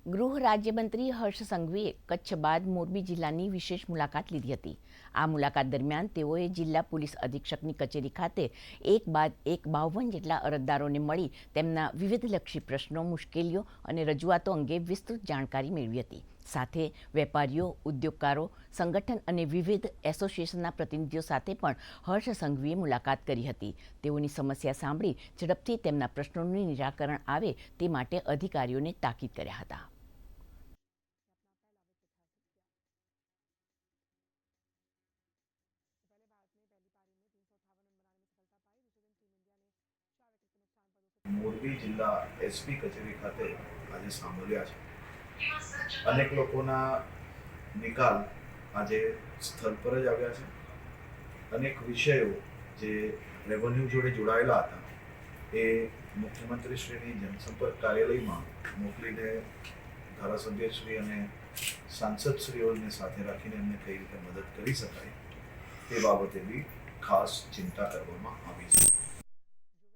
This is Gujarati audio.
ગૃહ રાજ્યમંત્રી હર્ષ સંઘવીએ કચ્છ બાદ મોરબી જિલ્લાની વિશેષ મુલાકાત લીધી હતી. આ મુલાકાત દરમિયાન તેઓએ જિલ્લા પોલીસ અધિક્ષકની કચેરી ખાતે એક બાદ એક 52 જેટલા અરજદારોને મળી તેમના વિવિધલક્ષી પ્રશ્નો, મુશ્કેલીઓ અને રજૂઆતો અંગે વિસ્તૃત જાણકારી મેળવી હતી. સાથે વેપારીઓ, ઉદ્યોગકારો, સંગઠન અને વિવિધ એસોસિએશનના પ્રતિનિધિઓ સાથે પણ હર્ષ સંઘવીએ મુલાકાત કરી હતી. તેઓની સમસ્યા સાંભળી ઝડપથી તેમના પ્રશ્નોનું નિરાકરણ આવે તે માટે અધિકારીઓને તાકીદ કર્યા હતા. મોરબી જિલ્લા એસપી કચેરી ખાતે આજે સાંભળ્યા છે. અનેક લોકોના નિકાલ આજે સ્થળ પર જ આવ્યા છે. અનેક વિષયો જે રેવન્યુ જોડે જોડાયેલા હતા એ મુખ્યમંત્રીશ્રીની જનસંપર્ક કાર્યાલયમાં મોકલીને ધારાસભ્યશ્રી અને સાંસદશ્રીઓને સાથે રાખીને એમને કઈ રીતે મદદ કરી શકાય તે બાબતે બી ખાસ ચિંતા કરવામાં આવી છે.